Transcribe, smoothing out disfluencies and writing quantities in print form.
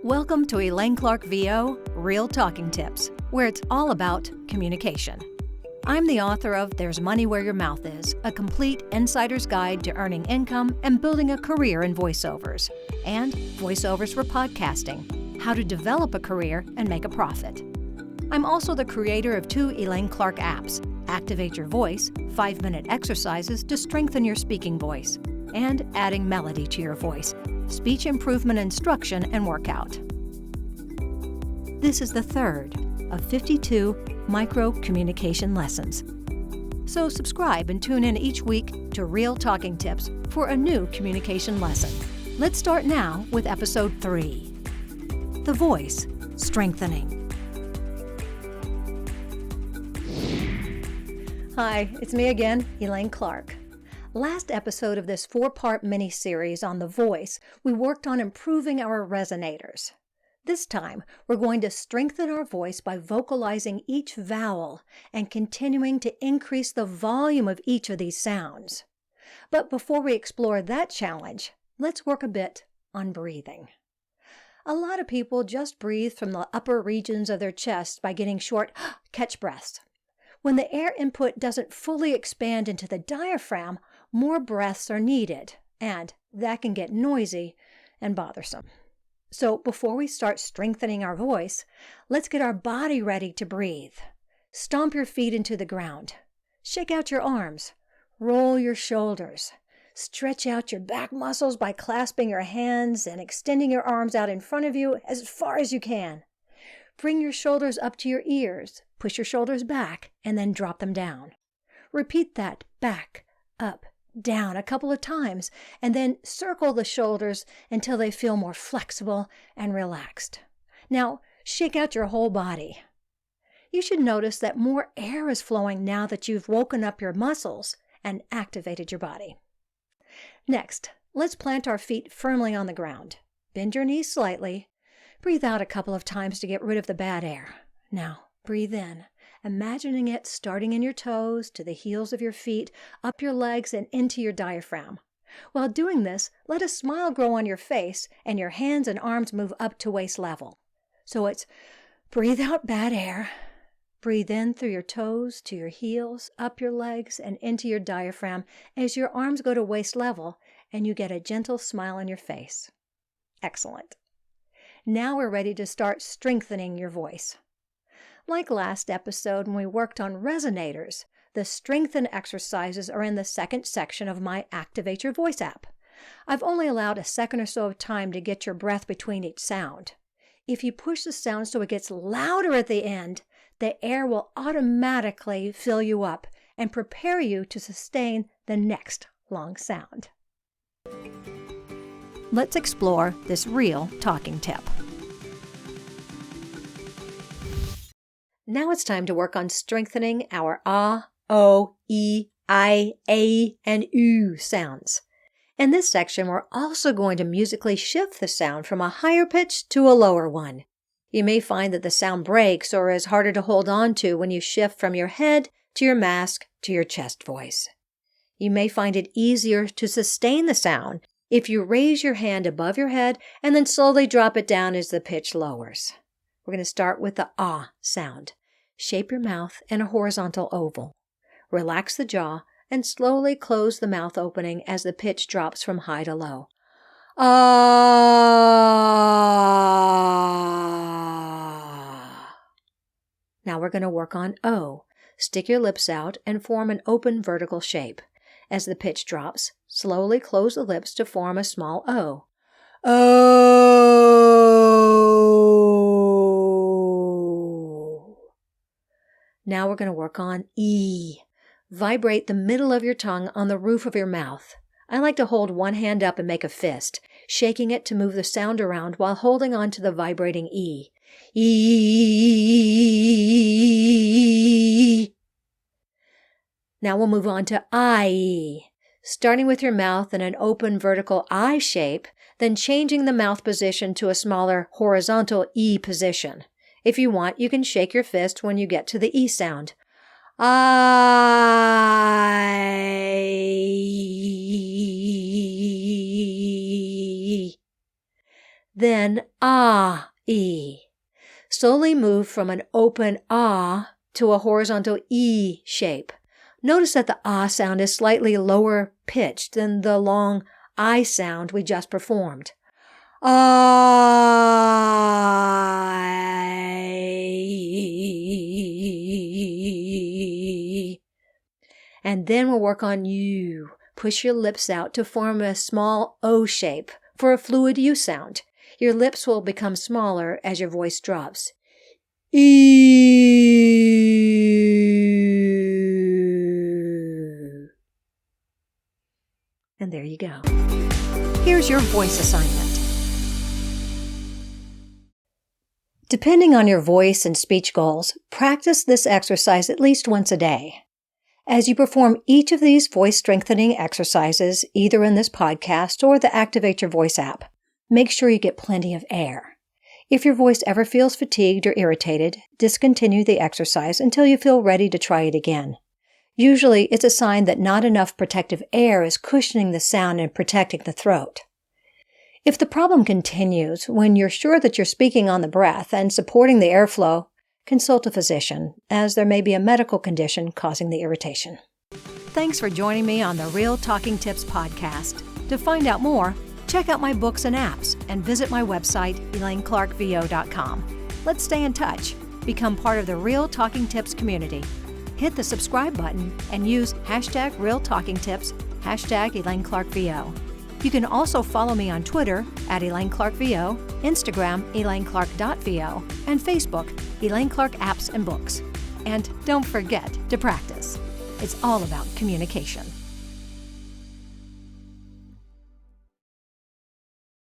Welcome to Elaine Clark VO Real Talking Tips, where it's all about communication. I'm the author of There's Money Where Your Mouth Is, a complete insider's guide to earning income and building a career in voiceovers, and voiceovers for podcasting, how to develop a career and make a profit. I'm also the creator of 2 Elaine Clark apps, Activate Your Voice, 5-minute exercises to strengthen your speaking voice, and Adding Melody to Your Voice, speech improvement instruction and workout. This is the 3rd of 52 micro communication lessons. So subscribe and tune in each week to Real Talking Tips for a new communication lesson. Let's start now with episode 3. The voice strengthening. Hi, it's me again, Elaine Clark. Last episode of this 4-part mini-series on the voice, we worked on improving our resonators. This time, we're going to strengthen our voice by vocalizing each vowel and continuing to increase the volume of each of these sounds. But before we explore that challenge, let's work a bit on breathing. A lot of people just breathe from the upper regions of their chest by getting short catch breaths. When the air input doesn't fully expand into the diaphragm, more breaths are needed, and that can get noisy and bothersome. So before we start strengthening our voice, let's get our body ready to breathe. Stomp your feet into the ground. Shake out your arms. Roll your shoulders. Stretch out your back muscles by clasping your hands and extending your arms out in front of you as far as you can. Bring your shoulders up to your ears. Push your shoulders back and then drop them down. Repeat that back, up, down a couple of times, and then circle the shoulders until they feel more flexible and relaxed. Now, shake out your whole body. You should notice that more air is flowing now that you've woken up your muscles and activated your body. Next, let's plant our feet firmly on the ground. Bend your knees slightly. Breathe out a couple of times to get rid of the bad air. Now, breathe in, imagining it starting in your toes, to the heels of your feet, up your legs, and into your diaphragm. While doing this, let a smile grow on your face and your hands and arms move up to waist level. So it's breathe out bad air, breathe in through your toes to your heels, up your legs, and into your diaphragm as your arms go to waist level and you get a gentle smile on your face. Excellent. Now we're ready to start strengthening your voice. Like last episode when we worked on resonators, the strengthen exercises are in the 2nd section of my Activate Your Voice app. I've only allowed a second or so of time to get your breath between each sound. If you push the sound so it gets louder at the end, the air will automatically fill you up and prepare you to sustain the next long sound. Let's explore this real talking tip. Now it's time to work on strengthening our ah, o, e, I, a, and u sounds. In this section, we're also going to musically shift the sound from a higher pitch to a lower one. You may find that the sound breaks or is harder to hold on to when you shift from your head to your mask to your chest voice. You may find it easier to sustain the sound if you raise your hand above your head and then slowly drop it down as the pitch lowers. We're going to start with the ah sound. Shape your mouth in a horizontal oval. Relax the jaw and slowly close the mouth opening as the pitch drops from high to low. Ah. Now we're going to work on O. Stick your lips out and form an open vertical shape. As the pitch drops, slowly close the lips to form a small O. O. Now we're going to work on E. Vibrate the middle of your tongue on the roof of your mouth. I like to hold one hand up and make a fist, shaking it to move the sound around while holding on to the vibrating E. E. Now we'll move on to I. Starting with your mouth in an open vertical I shape, then changing the mouth position to a smaller horizontal E position. If you want, you can shake your fist when you get to the E sound. I. then ah-e. Slowly move from an open ah to a horizontal e shape. Notice that the ah sound is slightly lower pitched than the long I sound we just performed. I. And then we'll work on U. Push your lips out to form a small O shape for a fluid U sound. Your lips will become smaller as your voice drops. E. And there you go. Here's your voice assignment. Depending on your voice and speech goals, practice this exercise at least once a day. As you perform each of these voice-strengthening exercises, either in this podcast or the Activate Your Voice app, make sure you get plenty of air. If your voice ever feels fatigued or irritated, discontinue the exercise until you feel ready to try it again. Usually, it's a sign that not enough protective air is cushioning the sound and protecting the throat. If the problem continues when you're sure that you're speaking on the breath and supporting the airflow, consult a physician, as there may be a medical condition causing the irritation. Thanks for joining me on the Real Talking Tips podcast. To find out more, check out my books and apps and visit my website, ElaineClarkVO.com. Let's stay in touch. Become part of the Real Talking Tips community. Hit the subscribe button and use hashtag #RealTalkingTips, hashtag ElaineClarkVO. You can also follow me on Twitter at ElaineClarkVO, Instagram ElaineClark.VO, and Facebook Elaine Clark Apps and Books. And don't forget to practice. It's all about communication.